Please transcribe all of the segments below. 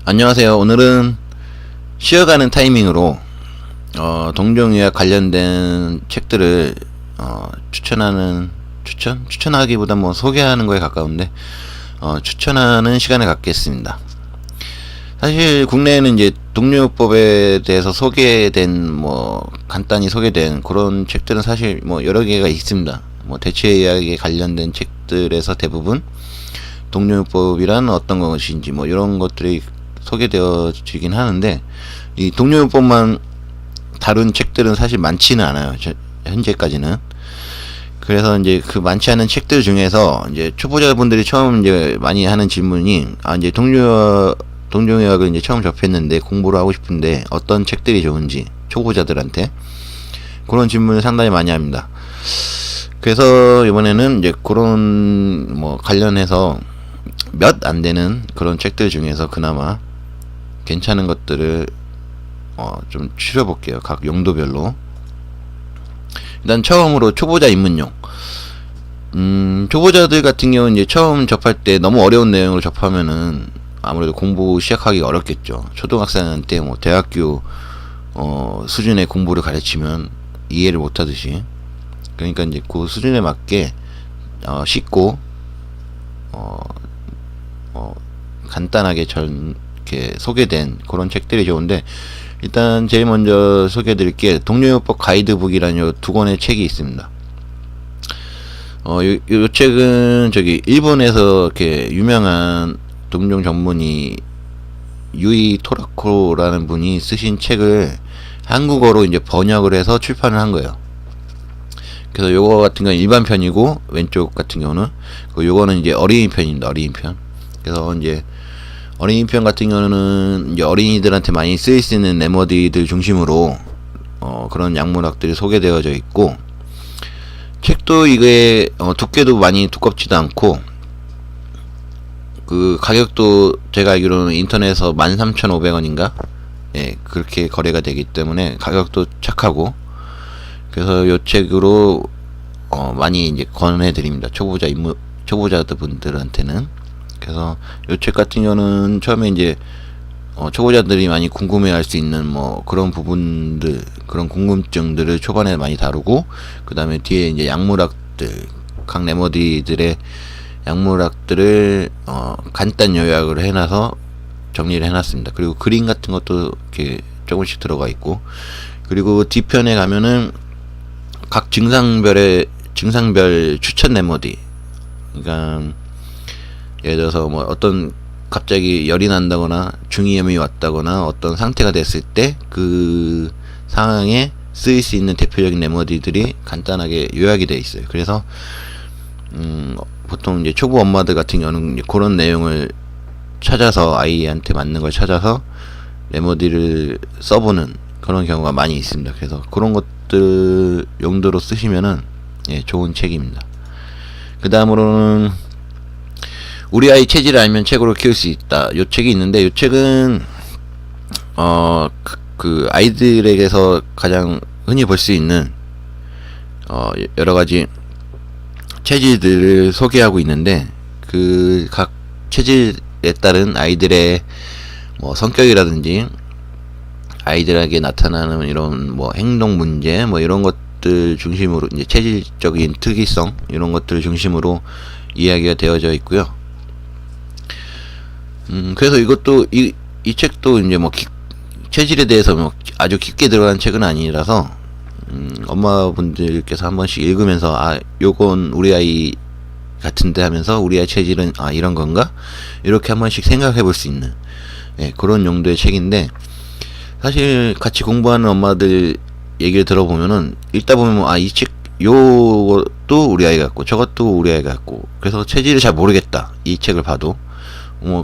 안녕하세요. 오늘은 쉬어가는 타이밍으로 동종의학 관련된 책들을 추천하기보다 뭐 소개하는 거에 가까운데 추천하는 시간을 갖겠습니다. 사실 국내에는 이제 동료요법에 대해서 간단히 소개된 그런 책들은 사실 뭐 여러 개가 있습니다. 뭐 대체의학에 관련된 책들에서 대부분 동료요법이란 어떤 것인지 뭐 이런 것들이 소개되어지긴 하는데, 이 동료요법만 다룬 책들은 사실 많지는 않아요. 현재까지는. 그래서 이제 그 많지 않은 책들 중에서 이제 초보자분들이 처음 이제 많이 하는 질문이, 이제 동종의학을 이제 처음 접했는데 공부를 하고 싶은데 어떤 책들이 좋은지, 초보자들한테 그런 질문을 상당히 많이 합니다. 그래서 이번에는 이제 그런 관련해서 몇 안 되는 그런 책들 중에서 그나마 괜찮은 것들을 좀 추려볼게요. 각 용도별로. 일단 처음으로 초보자 입문용. 초보자들 같은 경우는 이제 처음 접할 때 너무 어려운 내용을 접하면은 아무래도 공부 시작하기 어렵겠죠. 초등학생한테 뭐 대학교 수준의 공부를 가르치면 이해를 못하듯이. 그러니까 이제 그 수준에 맞게 쉽고 간단하게 이렇게 소개된 그런 책들이 좋은데, 일단 제일 먼저 소개해드릴게 동료요법 가이드북이라는 요 두 권의 책이 있습니다. 요 책은 일본에서 이렇게 유명한 동종 전문의 유이 토라코라는 분이 쓰신 책을 한국어로 이제 번역을 해서 출판을 한 거예요. 그래서 요거 같은 건 일반 편이고, 왼쪽 같은 경우는 요거는 이제 어린이 편입니다. 어린이 편. 그래서 이제 어린이 편 같은 경우는 이제 어린이들한테 많이 쓰일 수 있는 레머디들 중심으로 그런 약물학들이 소개되어져 있고, 책도 이게 두께도 많이 두껍지도 않고, 그 가격도 제가 알기로는 인터넷에서 13,500원인가? 예, 그렇게 거래가 되기 때문에 가격도 착하고, 그래서 요 책으로 많이 이제 권해드립니다. 초보자들 분들한테는. 그래서 요 책 같은 경우는 처음에 이제 초보자들이 많이 궁금해할 수 있는 그런 부분들, 그런 궁금증들을 초반에 많이 다루고, 그 다음에 뒤에 이제 약물학들, 각 레머디들의 약물학들을 간단 요약을 해놔서 정리를 해놨습니다. 그리고 그림 같은 것도 이렇게 조금씩 들어가 있고, 그리고 뒤편에 가면은 각 증상별 추천 레머디, 그러니까 예를 들어서 어떤 갑자기 열이 난다거나 중이염이 왔다거나 어떤 상태가 됐을 때 그 상황에 쓰일 수 있는 대표적인 레머디들이 간단하게 요약이 되어 있어요. 그래서 보통 이제 초보 엄마들 같은 경우는 그런 내용을 찾아서, 아이한테 맞는 걸 찾아서 레머디를 써보는 그런 경우가 많이 있습니다. 그래서 그런 것들 용도로 쓰시면은 좋은 책입니다. 그 다음으로는 우리 아이 체질을 알면 책으로 키울 수 있다. 요 책이 있는데, 요 책은 그 아이들에게서 가장 흔히 볼 수 있는 여러 가지 체질들을 소개하고 있는데, 그 각 체질에 따른 아이들의 성격이라든지 아이들에게 나타나는 이런 행동 문제 이런 것들 중심으로, 이제 체질적인 특이성 이런 것들을 중심으로 이야기가 되어져 있고요. 그래서 이것도 이 책도 이제 체질에 대해서 아주 깊게 들어간 책은 아니라서 엄마분들께서 한 번씩 읽으면서 요건 우리 아이 같은데 하면서, 우리 아이 체질은 이런 건가? 이렇게 한 번씩 생각해 볼 수 있는 그런 용도의 책인데, 사실 같이 공부하는 엄마들 얘기를 들어보면은 읽다 보면 이 책 요것도 우리 아이 같고 저것도 우리 아이 같고, 그래서 체질을 잘 모르겠다, 이 책을 봐도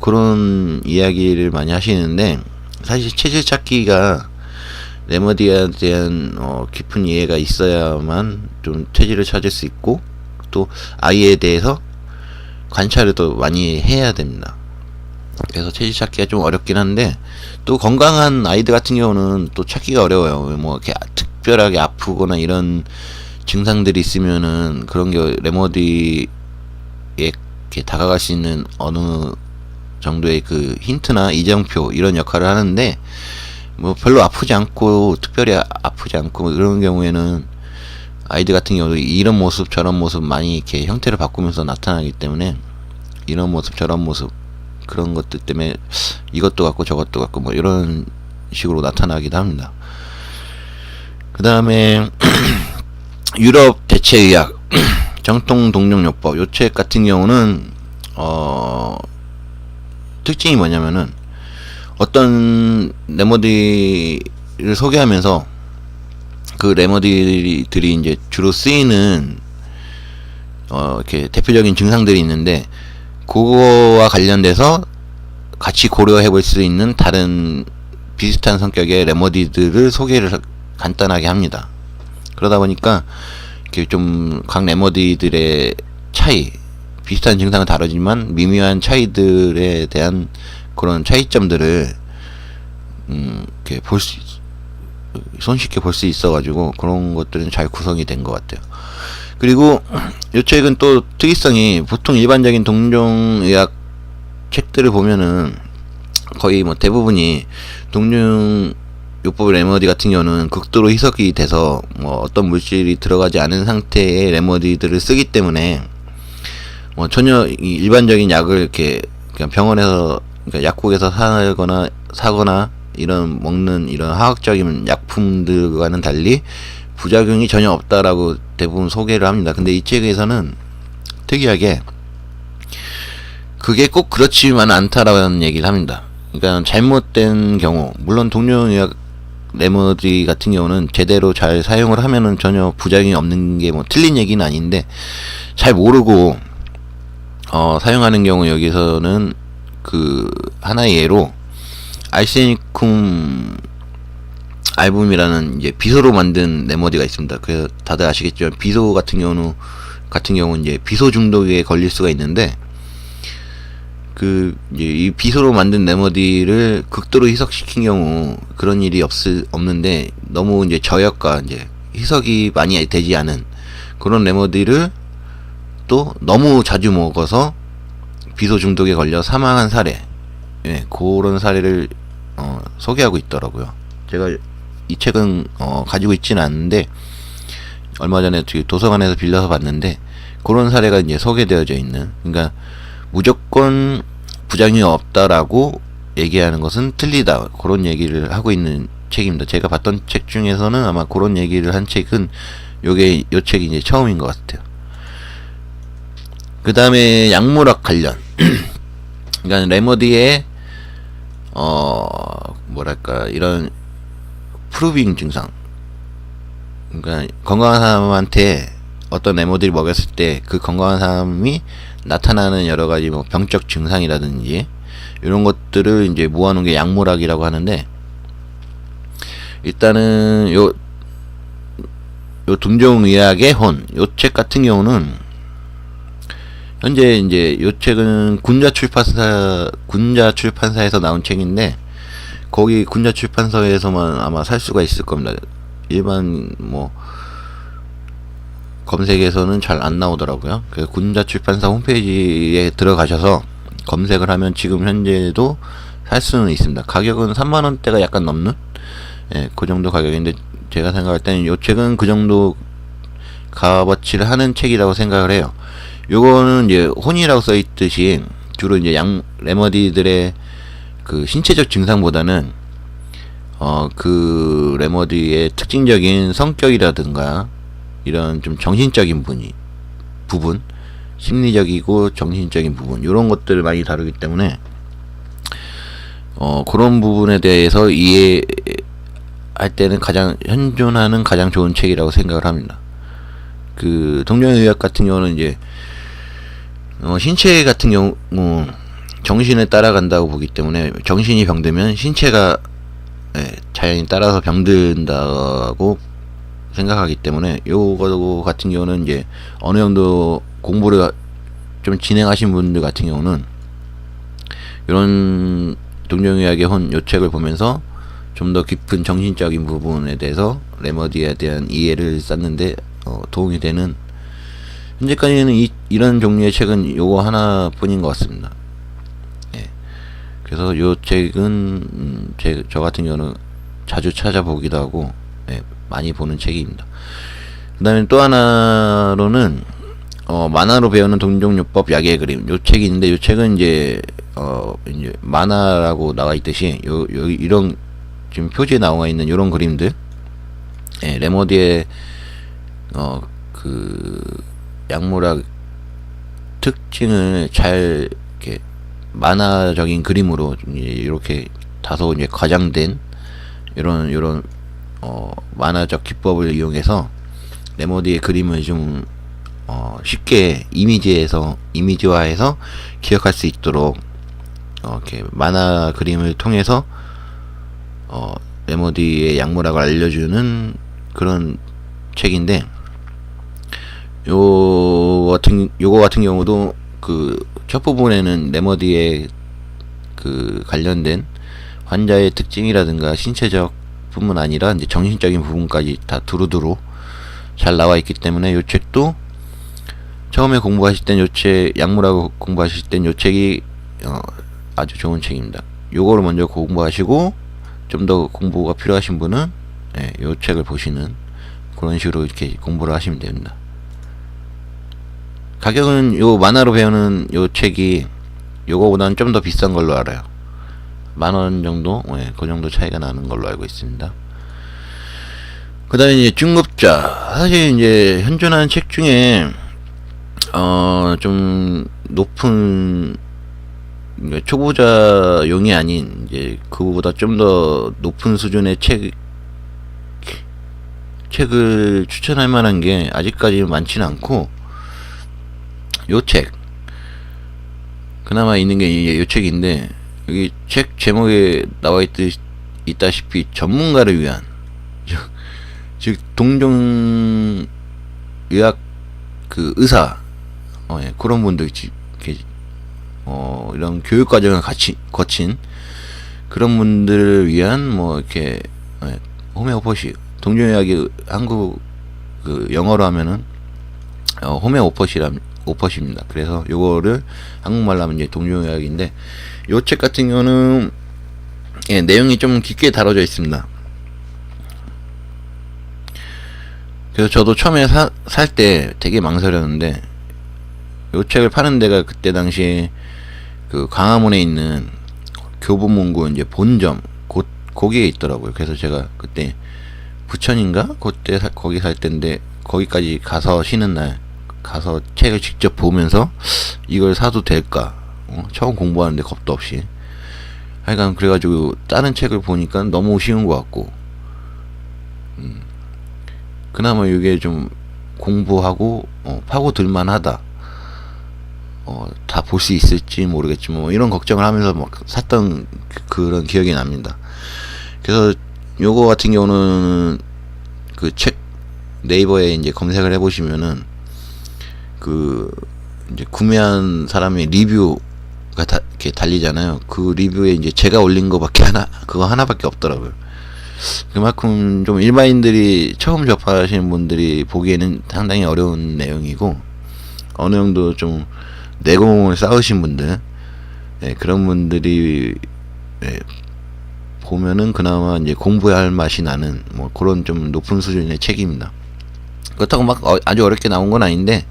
그런 이야기를 많이 하시는데, 사실 체질 찾기가 레머디에 대한 깊은 이해가 있어야만 좀 체질을 찾을 수 있고, 또 아이에 대해서 관찰을 더 많이 해야 됩니다. 그래서 체질 찾기가 좀 어렵긴 한데, 또 건강한 아이들 같은 경우는 또 찾기가 어려워요. 이렇게 특별하게 아프거나 이런 증상들이 있으면은 그런 게 레머디에 이렇게 다가갈 수 있는 어느 정도의 그 힌트나 이정표 이런 역할을 하는데, 뭐 별로 아프지 않고 특별히 아프지 않고 뭐 이런 경우에는 아이들 같은 경우도 이런 모습 저런 모습 많이 이렇게 형태를 바꾸면서 나타나기 때문에, 이런 모습 저런 모습 그런 것들 때문에 이것도 같고 저것도 같고 뭐 이런 식으로 나타나기도 합니다. 그 다음에 유럽 대체의학 정통 동정요법 요 책 같은 경우는 특징이 뭐냐면은 어떤 레머디를 소개하면서 그 레머디들이 이제 주로 쓰이는 이렇게 대표적인 증상들이 있는데, 그거와 관련돼서 같이 고려해 볼 수 있는 다른 비슷한 성격의 레머디들을 소개를 간단하게 합니다. 그러다 보니까 이렇게 좀 각 레머디들의 차이, 비슷한 증상은 다르지만 미묘한 차이들에 대한 그런 차이점들을 이렇게 손쉽게 볼 수 있어가지고 그런 것들은 잘 구성이 된 것 같아요. 그리고 이 책은 또 특이성이, 보통 일반적인 동종의학 책들을 보면은 거의 뭐 대부분이 동종요법 레머디 같은 경우는 극도로 희석이 돼서 뭐 어떤 물질이 들어가지 않은 상태의 레머디들을 쓰기 때문에 뭐 전혀 일반적인 약을 이렇게 그냥 병원에서, 그러니까 약국에서 사거나 이런 먹는 이런 화학적인 약품들과는 달리 부작용이 전혀 없다라고 대부분 소개를 합니다. 근데 이 책에서는 특이하게 그게 꼭 그렇지만 않다라는 얘기를 합니다. 그러니까 잘못된 경우, 물론 동료의학 레머디 같은 경우는 제대로 잘 사용을 하면은 전혀 부작용이 없는 게 뭐 틀린 얘기는 아닌데, 잘 모르고 사용하는 경우 여기서는 그 하나의 예로 알세니쿰 알붐이라는 이제 비소로 만든 레머디가 있습니다. 그래서 다들 아시겠지만 비소 같은 경우는 이제 비소 중독에 걸릴 수가 있는데, 그 이제 이 비소로 만든 레머디를 극도로 희석시킨 경우 그런 일이 없는데, 너무 이제 저역과 이제 희석이 많이 되지 않은 그런 레머디를 또 너무 자주 먹어서 비소 중독에 걸려 사망한 사례, 예, 그런 사례를 소개하고 있더라고요. 제가 이 책은 가지고 있지는 않는데 얼마 전에 도서관에서 빌려서 봤는데, 그런 사례가 이제 소개되어져 있는, 그러니까 무조건 부작용이 없다라고 얘기하는 것은 틀리다, 그런 얘기를 하고 있는 책입니다. 제가 봤던 책 중에서는 아마 그런 얘기를 한 책은 요 책이 이제 처음인 것 같아요. 그 다음에 약물학 관련 그러니까 레머디의 뭐랄까 이런 프루빙 증상, 그러니까 건강한 사람한테 어떤 레머디를 먹였을 때 그 건강한 사람이 나타나는 여러 가지 뭐 병적 증상이라든지 이런 것들을 이제 모아놓은 게 약물학이라고 하는데, 일단은 요 동종의학의 혼, 요 책 같은 경우는 현재 이제 요 책은 군자 출판사에서 나온 책인데, 거기 군자 출판사에서만 아마 살 수가 있을 겁니다. 일반 뭐 검색에서는 잘 안 나오더라고요. 그 군자 출판사 홈페이지에 들어가셔서 검색을 하면 지금 현재도 살 수는 있습니다. 가격은 3만원대가 약간 넘는, 예, 그 정도 가격인데, 제가 생각할 때는 요 책은 그 정도 값어치를 하는 책이라고 생각을 해요. 요거는 이제 혼이라고 써있듯이 주로 이제 레머디들의 그 신체적 증상보다는 그 레머디의 특징적인 성격이라든가 이런 좀 정신적인 부분, 심리적이고 정신적인 부분, 이런 것들을 많이 다루기 때문에 그런 부분에 대해서 이해할 때는 현존하는 가장 좋은 책이라고 생각을 합니다. 그 동정의학 같은 경우는 이제 신체 같은 경우 정신에 따라간다고 보기 때문에, 정신이 병들면 신체가 자연히 따라서 병든다고 생각하기 때문에, 요거 같은 경우는 이제 어느 정도 공부를 좀 진행하신 분들 같은 경우는 이런 동정의학의 혼 요 책을 보면서 좀 더 깊은 정신적인 부분에 대해서 레머디에 대한 이해를 쌓는데 도움이 되는, 현재까지는 이런 종류의 책은 요거 하나뿐인 것 같습니다. 예. 그래서 요 책은 저 같은 경우는 자주 찾아보기도 하고 예, 많이 보는 책입니다. 그 다음에 또 하나로는 만화로 배우는 동종요법 약의 그림 요 책이 있는데 요 책은 이제 이제 만화라고 나와 있듯이 이런 지금 표지에 나와 있는 요런 그림들 예, 레머디의 그 약물학 특징을 잘 이렇게 만화적인 그림으로 이렇게 다소 이제 과장된 이런 만화적 기법을 이용해서 레머디의 그림을 좀 쉽게 이미지화해서 기억할 수 있도록 이렇게 만화 그림을 통해서 레머디의 약물학을 알려주는 그런 책인데 요거 같은 경우도 그 첫 부분에는 레머디의 그 관련된 환자의 특징이라든가 신체적 뿐만 아니라 이제 정신적인 부분까지 다 두루두루 잘 나와 있기 때문에 요 책도 처음에 공부하실 땐 요 책 약물하고 공부하실 땐 요 책이 아주 좋은 책입니다. 요거를 먼저 공부하시고 좀 더 공부가 필요하신 분은 예, 요 책을 보시는 그런 식으로 이렇게 공부를 하시면 됩니다. 가격은 요 만화로 배우는 요 책이 요거보다는 좀 더 비싼 걸로 알아요. 10,000원 정도? 예, 그 정도 차이가 나는 걸로 알고 있습니다. 그 다음에 이제 중급자. 사실 이제 현존하는 책 중에, 좀 높은, 초보자용이 아닌, 이제, 그거보다 좀 더 높은 수준의 책을 추천할 만한 게 아직까지 많지는 않고, 요 책. 그나마 있는 게 요 책인데, 여기 책 제목에 나와 있다시피 전문가를 위한, 즉, 동종 의학 그 의사, 예, 그런 분들, 이런 교육 과정을 거친 그런 분들을 위한, 뭐, 이렇게, 예, 호메오퍼시, 동종의학이 한국, 그, 영어로 하면은, 오퍼시입니다. 그래서 요거를 한국말로 하면 이제 동종의학인데 요 책 같은 경우는 예, 내용이 좀 깊게 다뤄져 있습니다. 그래서 저도 처음에 살 때 되게 망설였는데 요 책을 파는 데가 그때 당시에 그 광화문에 있는 교보문고 이제 본점 거기에 있더라고요. 그래서 제가 그때 부천인가 그때 거기 살 때인데 거기까지 가서 쉬는 날 가서 책을 직접 보면서 이걸 사도 될까 처음 공부하는데 겁도 없이 하여간 그래가지고 다른 책을 보니까 너무 쉬운 것 같고 그나마 이게 좀 공부하고 파고들만 하다 다 볼 수 있을지 모르겠지만 뭐 이런 걱정을 하면서 막 샀던 그런 기억이 납니다. 그래서 요거 같은 경우는 그 책 네이버에 이제 검색을 해보시면은 그 이제 구매한 사람의 리뷰가 이렇게 달리잖아요. 그 리뷰에 이제 제가 올린 거밖에 그거 하나밖에 없더라고요. 그만큼 좀 일반인들이 처음 접하시는 분들이 보기에는 상당히 어려운 내용이고 어느 정도 좀 내공을 쌓으신 분들 그런 분들이 보면은 그나마 이제 공부해야 할 맛이 나는 뭐 그런 좀 높은 수준의 책입니다. 그렇다고 막 아주 어렵게 나온 건 아닌데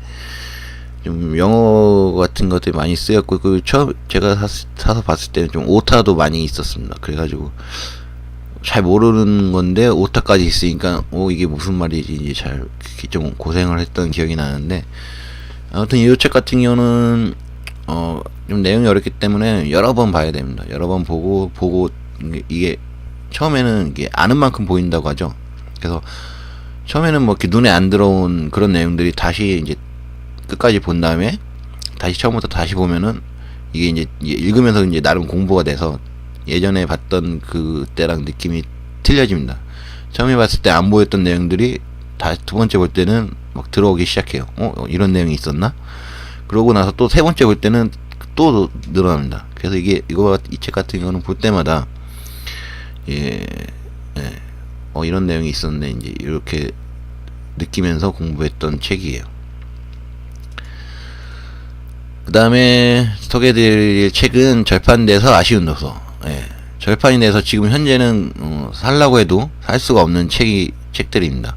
좀 영어 같은 것들이 많이 쓰였고 그 처음 제가 사서 봤을 때는 좀 오타도 많이 있었습니다. 그래가지고 잘 모르는 건데 오타까지 있으니까 이게 무슨 말이지 이제 잘 좀 고생을 했던 기억이 나는데 아무튼 이 책 같은 경우는 좀 내용이 어렵기 때문에 여러 번 봐야 됩니다. 여러 번 보고 이게 처음에는 이게 아는 만큼 보인다고 하죠. 그래서 처음에는 뭐 이렇게 눈에 안 들어온 그런 내용들이 다시 이제 끝까지 본 다음에 다시 처음부터 다시 보면은 이게 이제 읽으면서 이제 나름 공부가 돼서 예전에 봤던 그때랑 느낌이 틀려집니다. 처음에 봤을 때 안 보였던 내용들이 두 번째 볼 때는 막 들어오기 시작해요. 이런 내용이 있었나? 그러고 나서 또 세 번째 볼 때는 또 늘어납니다. 그래서 이 책 같은 경우는 볼 때마다 이런 내용이 있었네 이제 이렇게 느끼면서 공부했던 책이에요. 그 다음에 소개해드릴 책은 절판돼서 아쉬운 도서. 예, 절판이 돼서 지금 현재는 살라고 해도 살 수가 없는 책들입니다.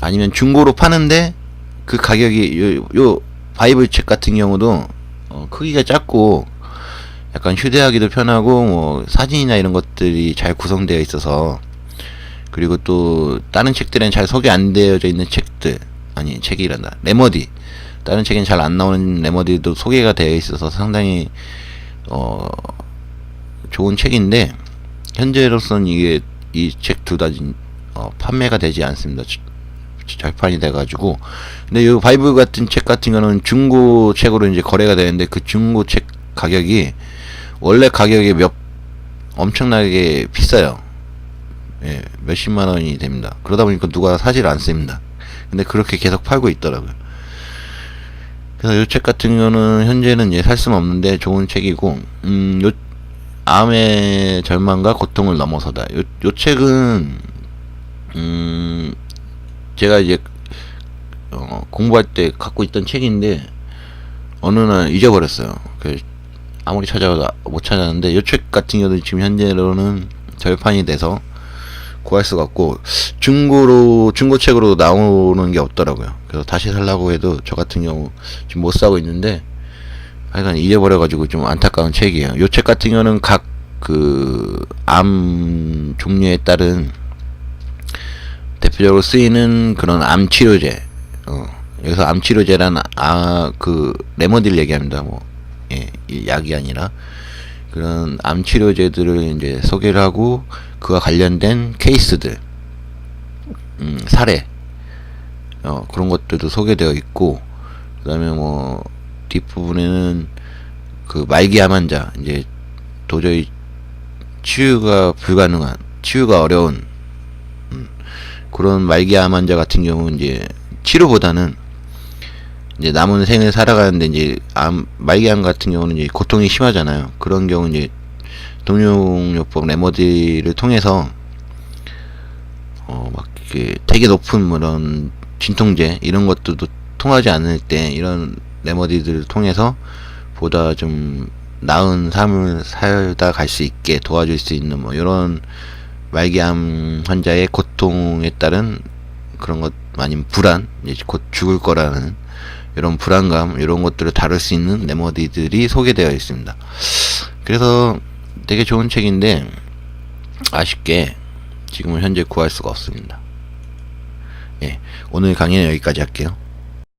아니면 중고로 파는데 그 가격이 요 바이블 책 같은 경우도 크기가 작고 약간 휴대하기도 편하고 뭐 사진이나 이런 것들이 잘 구성되어 있어서, 그리고 또 다른 책들은 잘 소개 안 되어져 있는 책들, 아니 책이란다, 레머디, 다른 책엔 잘 안 나오는 레머디도 소개가 되어 있어서 상당히 좋은 책인데, 현재로서는 이게 이 책 두 다 판매가 되지 않습니다. 절판이 돼가지고. 근데 이 바이블 같은 책 같은 경우는 중고 책으로 이제 거래가 되는데, 그 중고 책 가격이 원래 가격이 엄청나게 비싸요. 예, 몇십만 원이 됩니다. 그러다 보니까 누가 사질 않습니다. 근데 그렇게 계속 팔고 있더라고요. 그래서 이 책 같은 경우는 현재는 살 수는 없는데 좋은 책이고, 요 암의 절망과 고통을 넘어서다. 요 책은 제가 이제 공부할 때 갖고 있던 책인데 어느 날 잊어버렸어요. 아무리 찾아도 못 찾았는데, 이 책 같은 경우는 지금 현재로는 절판이 돼서 구할 수가 없고, 중고책으로 나오는 게 없더라고요. 그래서 다시 살라고 해도 저 같은 경우 지금 못 사고 있는데, 하여간 잊어버려가지고 좀 안타까운 책이에요. 이 책 같은 경우는 각 암 종류에 따른 대표적으로 쓰이는 그런 암 치료제, 여기서 암 치료제란 레머디를 얘기합니다. 약이 아니라 그런 암 치료제들을 이제 소개를 하고, 그와 관련된 케이스들, 사례, 그런 것들도 소개되어 있고, 그 다음에 뒷부분에는 그 말기암 환자, 이제 도저히 치유가 어려운 그런 말기암 환자 같은 경우는 이제 치료보다는 이제 남은 생을 살아가는데, 이제 말기암 같은 경우는 이제 고통이 심하잖아요. 그런 경우 이제 동용요법 레머디를 통해서 되게 높은 그런 진통제 이런 것들도 통하지 않을 때 이런 레머디들을 통해서 보다 좀 나은 삶을 살다 갈 수 있게 도와줄 수 있는 이런 말기암 환자의 고통에 따른 그런 것, 아니면 불안, 이제 곧 죽을 거라는 이런 불안감, 이런 것들을 다룰 수 있는 레머디들이 소개되어 있습니다. 그래서 되게 좋은 책인데 아쉽게 지금은 현재 구할 수가 없습니다. 예, 오늘 강의는 여기까지 할게요.